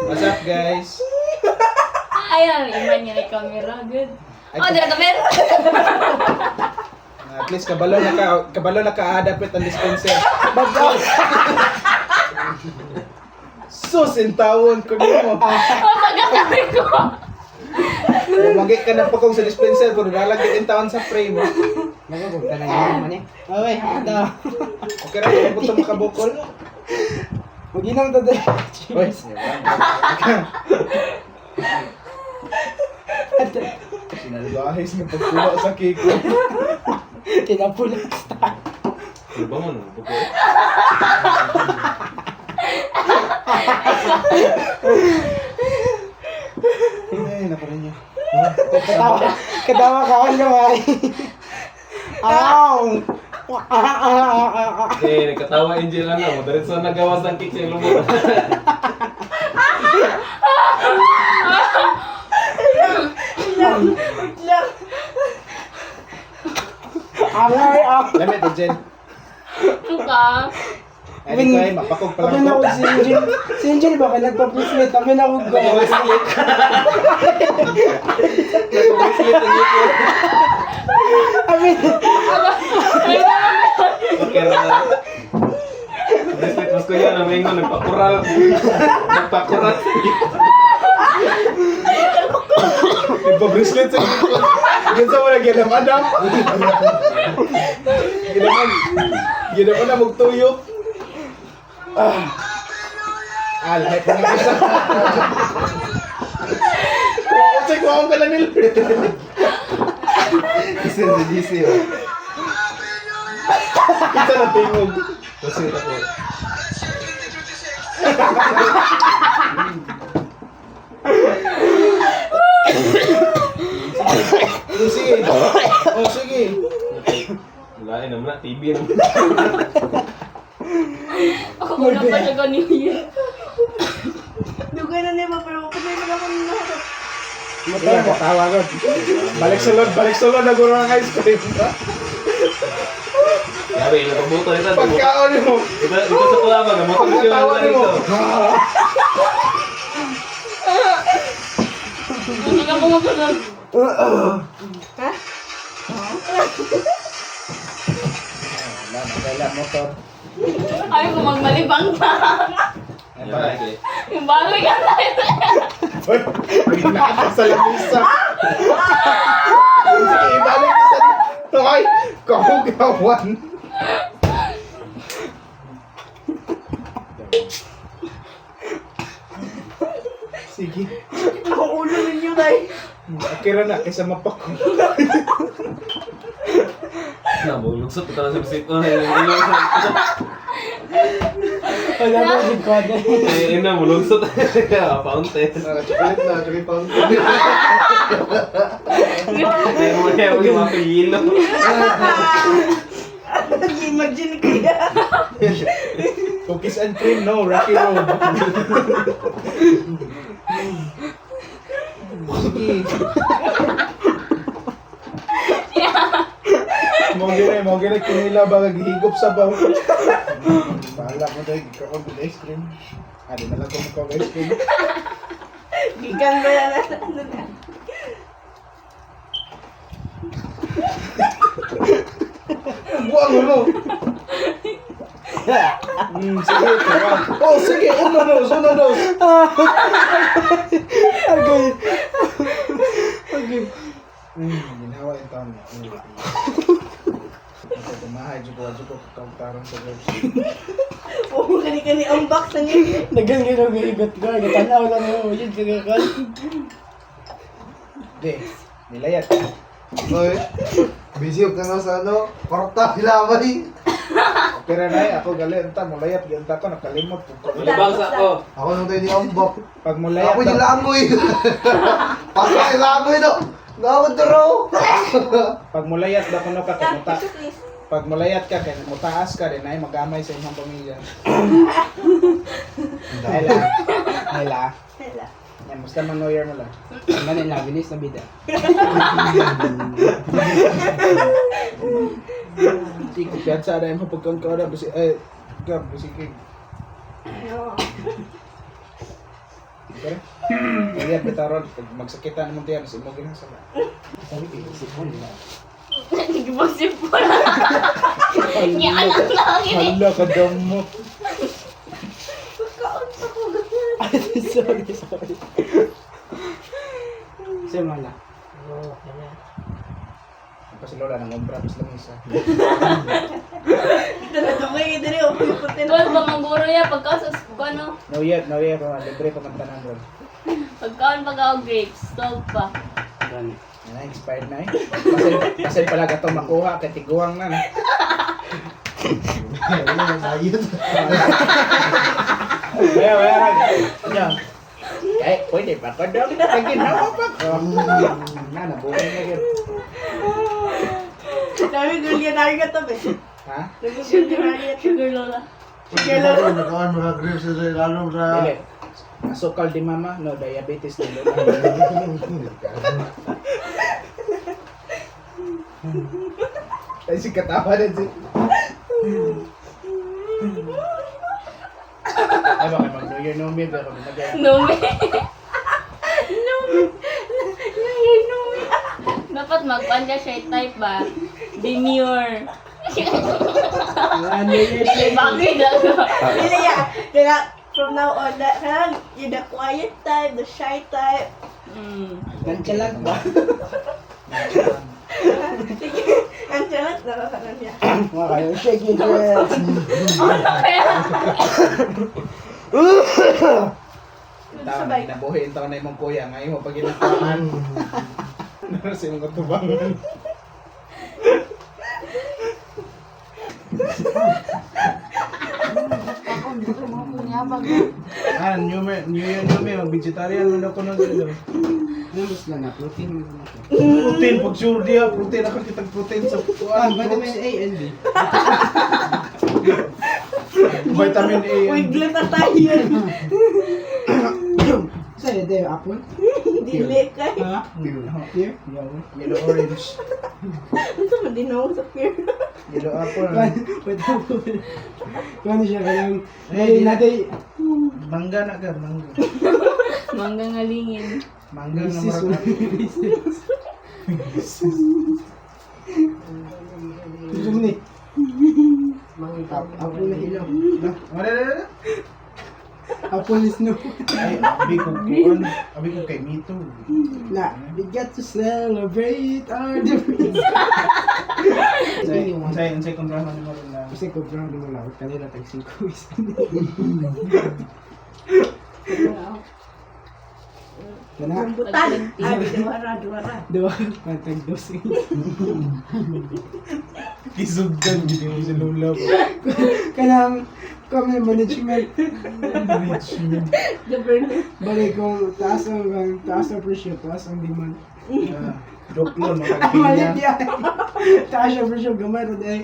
What's up, guys? Ayan, iman niya na camera. Good. Oh, dala camera. At least kabalo na ka-adapit ang dispenser. Sus, intawon ko nimo. Oh, pagkakabi ko. Umagi ka na pa kung sa dispenser, pero lalagay intawon sa frame. Nagagod ka na yun man eh. Okay, ito. Okay ra, kung ito makabukol. Mag-inom to dahil. Uy, sinalbahis ng pagkuha sa kiko. Tinapulag start. Ano ba mo nung buko? Ay, naparin niyo. Katawa ka ako naman. Aw! Eh, nagkatawa Angel lang na. Diretso nagawas ng kick sa ilong mo. Aray, Lamit din, Jen. Suka. Ay, di ko ay mapakog pa Amin lang ako ko. si Angel. Si Angel baka nagpa-placement. Amin ako gawas. Amin. Okay na. Bracelet mas ko yan. Amingo, nagpakural. Nagpakural sa likod. Nagpa-bracelet sa kiko. Yan sa mga ginam-adam. Ginaman na magtuyok. Lahat na nga isa. Kasi kung ako ka na nila. Isa na DC o. Isa na tingog. Kasi ako. Sige. Oh, sige. Lain naman na. TV naman. Ako wala pa siya ganyan. Dugay na niya ba, pero kapag may ako na Matawa mo. Tawa ko. Balik sa lod. Naguro ng ice cream. Sabi, nakabuto nito. Pagkaon mo. Dito sa kulaba. Namotor ko Pagkatawa yung mo. Hindi ka kumakalag. Wala, motor. Ayaw ko magmalibang pa. Yung bagoy ka tayo. Uy, pinaka sa lamisa. Sige, ibalik ko sa... Toy, kahugawan. Sige. ang ulo ninyo, day. Akira na, kaysa mapako. Nabulugsot ko talaga sa bisip ko. Wala mo yung kwada. Eh, ina, bulugsot. Fountain. Chocolate na, chocolate fountain. Hindi mo kaya huwag yung mga pihilo. Imagine kaya. Cookies and cream, no, Rocky Road. Sige. Mo gina kinila ba higop sa baw. Bahala mo dahil kakog ice cream. Di na lang kung ice cream. Gikan ba yan? Ano na? Buang mo. Sige, tara. Oh, sige, uno dos. Agay. Agay. Ginawa yung taon niya. Tumahay, juko tarang sa girls. Oo, kani-kani ang box na niya. Nagang ginag-igot ko. Tanaw lang mo. Yun kagakal. Hindi, nilayat. Oy, busy ka na sa ano, korta, hilabay. Pero na ako galing ta, mulayat ganda ko nakalimot. Malibang sa ako. Ako nung tayo ni Ombok. Pag mulayat Ako yung langoy. Pasok yung langoy no. Gawad na raw. pag mulayat daw kuno ka kay muta. Please. Pag mulayat ka kay mutaas ka din ay magamay sa imong pamilya. Hala. Hela. Yan, musta man New Year mo lang. Manila, bilis na bida. Hindi ko piyansa na yung mapagkangkara. Basi, Gab, basi king. No. Pero, kaya bitaron, pag magsakitan mo diyan, sa mo ginasa ba? Sabi ko, isipon nila. Nagibasip po na. Yan ang langit. Hala, kadamo. Sorry. Sir Mala. Ang si Lola, nangombra, tapos lang isa. Ito na dumay, dali, okay po Tol, pamanguro ya, pagkasos ko ano. No yet, libre pa man tanan ron. Pagkaon pag ako grapes, stove pa. Gani. Na, expired na eh. Kasi pala gato makuha, kay tiguang na. Ayun. Wala. Ano? Eh, pwede pa ko daw. Naginawa pa ko. Nabuhay na yun. Dami gulya na ka to, be. Ha? Sugar lola. Sige lang. Nakawan mga grapes sa lalong sa... Dili. Asukal di mama, no diabetes di Lola. Ay, si katawa din si... Ay, baka mag-New Year no me, pero mag-New Numi. Numi. Dapat magpanda siya type ba? Demure. Ano yun? Bakit ako? Dili ya. Kaya, from now on, kaya you're the quiet type, the shy type. Nantsalag ba? Sige, ang chalat na ka niya. Mga kayo, shaking hands. Taon na kinabuhi, taon na imong kuya, ngayon mo pag ginatamaan. Naras imong katubangan. New Year, mag-vegetarian mo na ko nun sila. Namus lang na, protein mo na ito. Protein, pag sure diya, protein ako kitag protein sa kuwan. Vitamin A and B. Vitamin A. Uy, glata tayo. Sa'yo, ito yung apple? Dili kay. Ha? Here? Yellow. Yellow orange. Ito mo din ako sa peer. Yellow apple. Wait, apple. Kano siya kayang... Eh, di na- natin... Mangga na ka, mangga. Mangga ngalingin. Mangga na Sis, marag. Gusto mo ni? Apple na ilaw. Wala. Apple is no. Ay, abi ko kuan, abi ko kay Mito. Na, we got to celebrate our difference. Unsay kung drama ni mo rin na. Kasi ko brown mo lang, kanina tag 5 is. Kana, Rambutan. Abi, duwara. diba? Tag 12. Kisugdan gid mo si Lola. Kanang kami management. Balik kung taas ang presyo, taas ang demand. Doklon mo Ang malit yan. Taas ang presyo, gamay rin eh.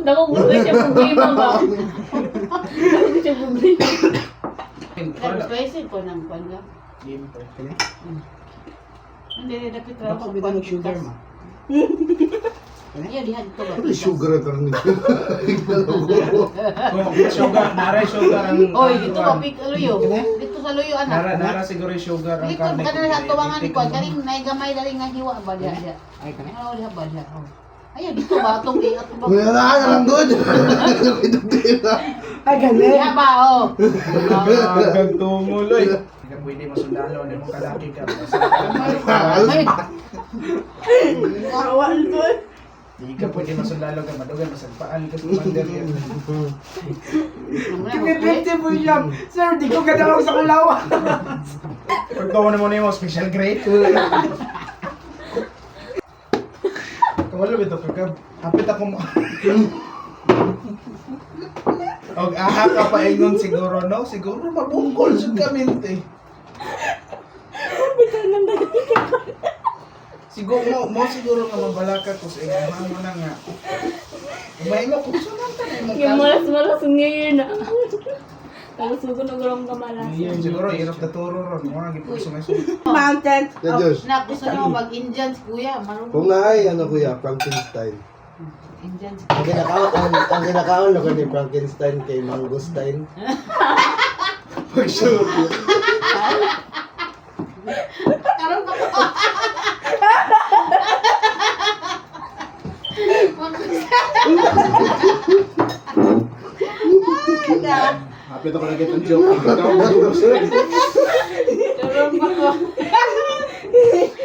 Dako gusto siya problema ba? Dako siya problema. Nag-spicy ko ng panda. Game pa. Hindi, dapat Baka trabaho. bita ng sugar ma. Iya, dihan ko ba? Ano sugar ang karang nito? Kung sugar, naray sugar ang Oy, dito ba pik luyo? Dito sa luyo anak. Nara siguro yung sugar ang Dito karne. ka na sa tuwangan ni ko, kaning may gamay dali nga hiwa ba diha diha. Ay, kana. Ano diha ba diha? Ay, dito ba atong iat ba? Kuya na ka lang doon. Ay, gani. Diha ba oh. Agag tumuloy. Hindi ka pwede masundalo, hindi mo kalaki ka. Ay, Awal to. Hindi ka pwede masundalo ka, madugan, masagpaan ka sa commander yan. Kimi 50 po siya. Sir, di ko kadawag sa kulawa. Pagkawa mo na yung special grade. Kawalo ba ito, kakab? Hapit ako mo. Og aha ka pa ingon siguro, no? Siguro mabungkol sa kaminte. Siguro mo siguro nga mabalaka ko sa ingon mo na nga. Umaingo ko sa nang Yung malas-malas ng New Year na. Tapos magulong kamalas. Siguro hirap na turo ron. Mo nang gipuso may sulit. Mountain. Ya Diyos. na gusto nyo mag-Indian si kuya, marunong. Kung naay, ano kuya, Frankenstein. Indian. Ang kinakaon lang ni Frankenstein kay Mangosteen. Pag-shoot. Karon pa ko. Hapit ako na kitang joke. Ikaw ang gusto. Karon pa ko.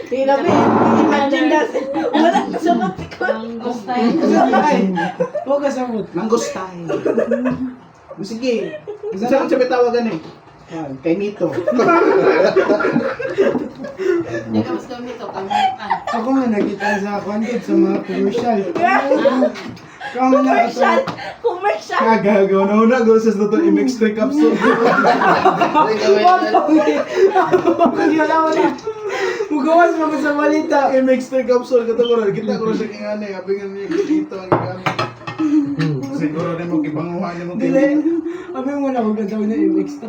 Hirap eh. Imagine that. Wala ka sa matikot. Ang gusto yun. Huwag ka samot. Mangosteen. Sige. Saan siya may tawagan eh? Kay Nito. Hindi ka mas kami ito. Kamutan. Ako nga nakita sa content sa mga commercial. Kaya nga Commercial. nakita. Commercial. Kagagaw na una. Goses na ito MX3 capsule. Wala. Mugawas mo ko sa balita. MX3 capsule. Kita ko na siya kaya nga eh. Abingan niya dito ang gamit. Siguro na mo kibanguhan niya mo. Dili. Abi mo na kung ganda na yung extra.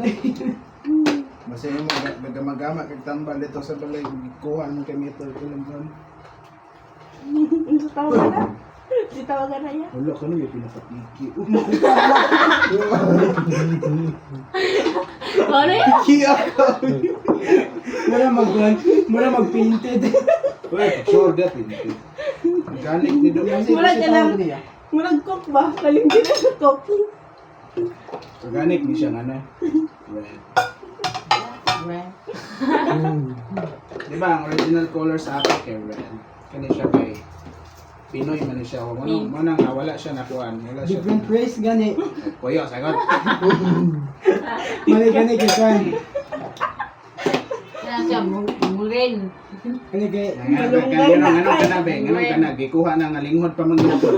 Basta yung magama kag tambal dito sa balay. Kuha mo kay Nito. Kulang doon. Sa tawagan na. Si tawagan na yan. Wala ka na yung pinapatiki. Ano yan? Kia ka. Mura mag-painted. Uy, sure that. Ganik ni doon. Wala ka lang. Murag cook ba? Kalimtin na sa cook. Organic ni siya nga na. Red. Red. Di ba, ang original color sa akin kay red. Kani siya kay Pinoy man siya. Mo nang wala siya nakuan. Wala siya. Different race gani. Kuya, sagot. Mali gani kay Kwan. Kaya siya, mulin. Gani kay Ganun ka na be. Ganun ka na. Gikuha na nga linghod pa man gito.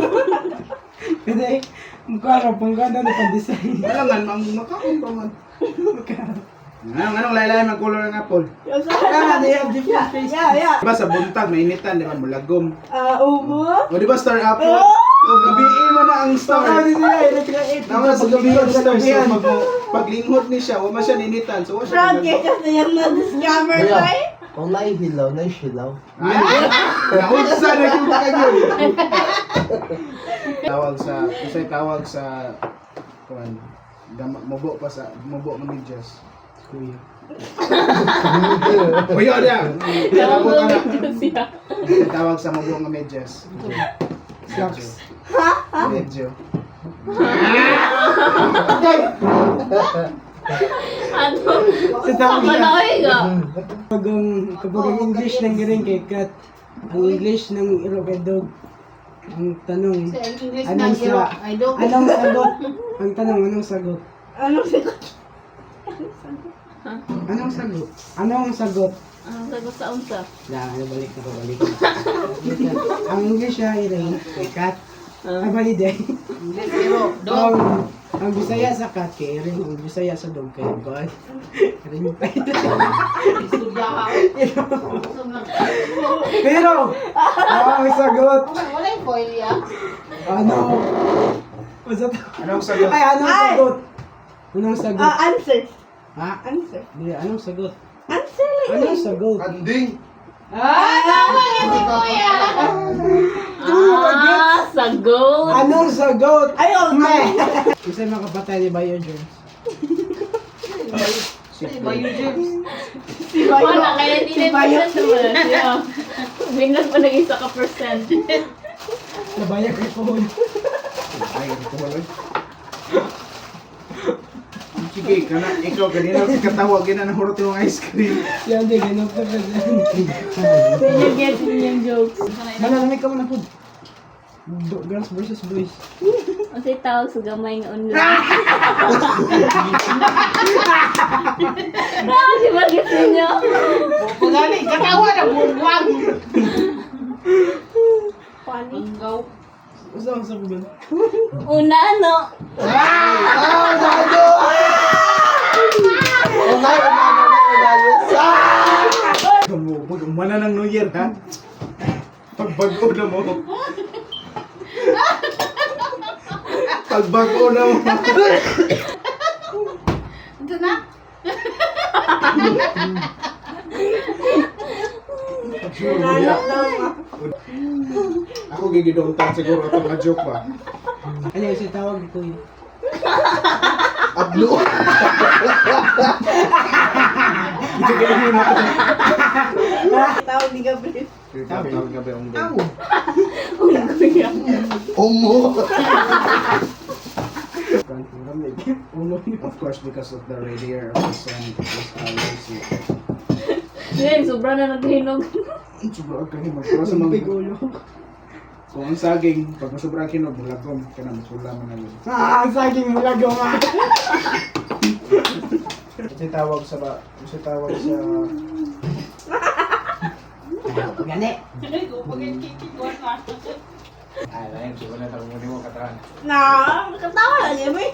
kasi mukha ra pang ganda na pang-design. Wala nga, makaon pa man. Anong laylay man color ng apple? Kaya they have different face. Yeah. Diba sa buntag, mainitan, di ba, mulagom. Umo. O di ba star apple? Oh! O gabiin mo na ang Star star. din nila eh. Nag-create. Naman sa gabi ang star. So paglinghod ni siya, wala siya ninitan. So wala siya Frankie, kasi yan na-discover Kuya. ko eh. Kung naihilaw, naisilaw. Naunsa na yung kagyo. Tawag sa kuan. Mubo ng medyas. Kuya. Kuya dia. Tawag ka na. siya. Tawag sa mubo ng medyas. Socks. Medyo. Ano? Sa tawag Sama na siya. kayo ga. Kapag ang English ng giring kay Kat, ang English ng Irokay Dog, ang tanong, Sa English na Anong hero. sa- I don't. anong sagot? Ang tanong, anong sagot? Ano siya? Anong sagot? Anong sagot? Ang sagot sa unsa? Balik. Ang English niya iring kay Kat, ay bali day. English hero. Dog. Ang Bisaya sa Kat kay iring, ang Bisaya sa Dog kay God. Iring pa ito. Isudya ka. Pero, ang sagot, Wala yung foil ya. ano? Basta to. Anong sagot? Ay, anong sagot? Anong sagot? Answer. Ha? Answer. Hindi, anong sagot? Answer lang. Anong sagot? Anding! Sagot. Anong sagot? Ayaw, Kasi makapatay ni Bayo Jones. Bayo James. Si Bayo. Wala, kaya hindi Si na Bayo. percent naman siya. Biglas pa nag-isa ka percent. Nabaya kay Paul. Ay, ito ba? Sige, ikaw kanina katawag na nahurot yung ice cream. Yan din, ganun pa ba dyan? Senior gets yung jokes. Malamig ka mo na po. Girls versus boys. Kasi tawag sa gamay nga online. Di ba gets niyo? Pugali, katawa na buwag. Funny. Ang gaw. Usa ang sagot. Una, no? Pag umana ng New Year, ha? Pagbago na mo. Pagbago na mo. Ito na. Nanalo daw. Ako gigidontan siguro ito mga joke ba? Ano yung siya tawag ko yun? Ablo. Tawag ni Gabriel. Gabi ang Aw! Omo. Of course, because of the radiator of the sun, it was always Yan, sobra na naghinog. sobrang kahimag. Pero sa mga Ulo. kung ang saging, pag sobrang kinog, bulagom, kaya masula mo na yun. Saging mo gagawa. Kasi tawag sa Gani. Ay, lain, siya na tawag mo kataan. Na, nakatawa lang niya mo eh.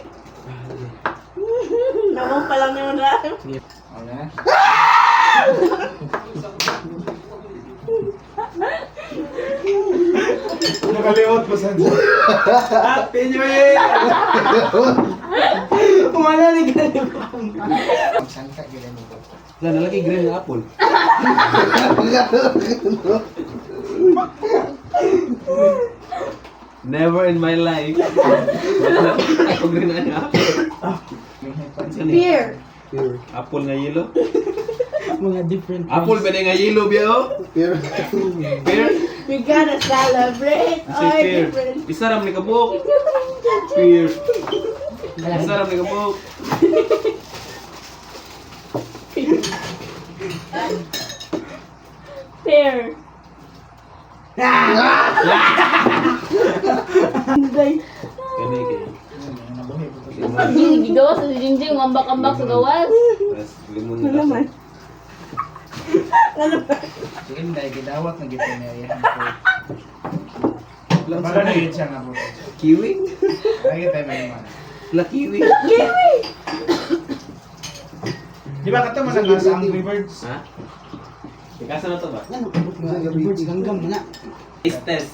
Nawang pa lang naman na. Okay na? Nakalimot pa sa Happy New Year! Wala ni gani. Saan ka gano'n mo? Wala, nalagay green na apple. Never in my life. Wala ako green na apple. Beer. Apple nga yelo. Mga different. Apple ba nga yelo biya oh? Pero Pear. We gotta celebrate Say our pear. different. Isaram ni kabuk. Pear. Isaram ni kabuk. Pear. Day. Kani kay. Gigawas sa Jingjing, mambak-ambak sa gawas. Tapos limon Ano na. naman? Ano ba? Si Inday, gidawat ng gipinerya. Para na yun siya nga po. Kiwi? Lagi tayo may mana. La kiwi. Kiwi! Di ba kato man ang nasa Angry Birds? Ha? Ikasa na to ba? Ano? Birds ganggam na. Taste test.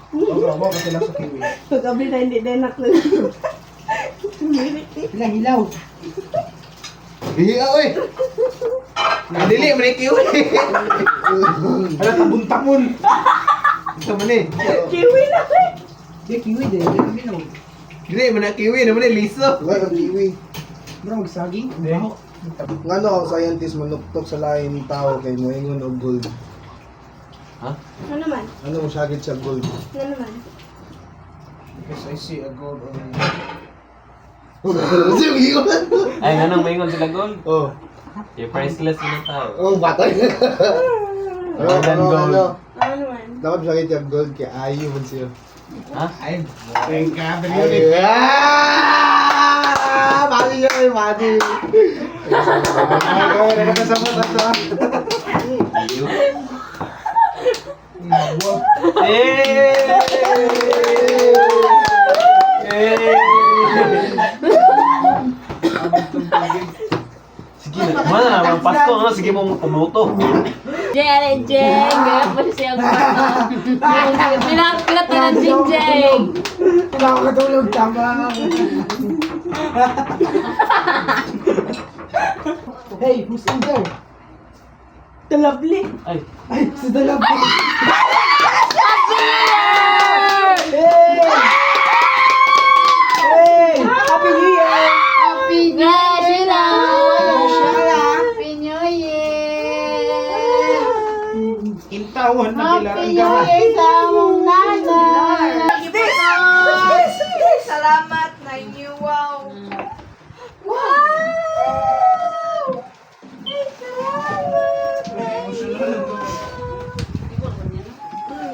Oo, mo kasi lang sa kiwi. Pagkabi na hindi din naklang. Hilang hilaw. hiya oy. Dili man ni kiwi. Hala, tabon-tabon! Ito man eh. Kiwi na ko eh. Di kiwi din. Hilang hilaw. Dili man na kiwi naman ni liso. Wala ang kiwi. Bro, magsaging. Hindi. Baho. Ngano ang scientist manuktok sa lain ng tao kay moingon og gold. Ha? Ano naman? Ano ang sagit sa gold? Ano naman? Because I see a gold on Sige, gigon. Ay nganong maingon sila gold. Oh, Yung priceless na tao. oh batay. Gold and gold. Ano naman? Dapat sagit sa gold kay ayu man siya. Ha? Ay, thank God. Ay, mali yun, mali. Sige na, mana na, mga Pasko na, sige mong pumuto. Jeng, jeng. Ganyan pa siya ang bata. Pilat na ng Jingjing. Wala ako katulog. Tama. Hey, who's in there? The lovely. Ay, Ay, si Dalab. Hey! Hey! Happy New Year! Happy New Year! Mashallah! Happy New Year! Intawan na pilar Happy ang New gawa. Year sa among nanay! Salamat na inyo. Wow. Wow! Ay, salamat.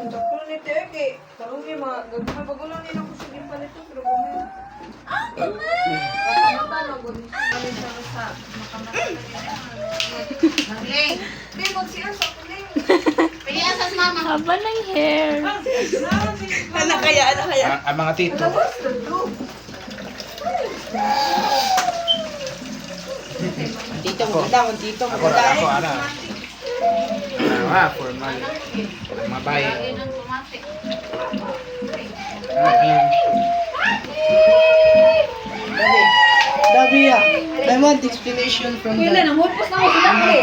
Takpo ni Teke. Tarong yung mga gagawin. Bagulang nila ko sa gimpa nito. Pero gumay. Piliasas mama! Haba ng hair. Anak kaya. Ang mga tito. Tito mo daw, tito mo Ako, ano. Formal. Mabay. Dabi, I want explanation from Wala, namupos na ako sa dati.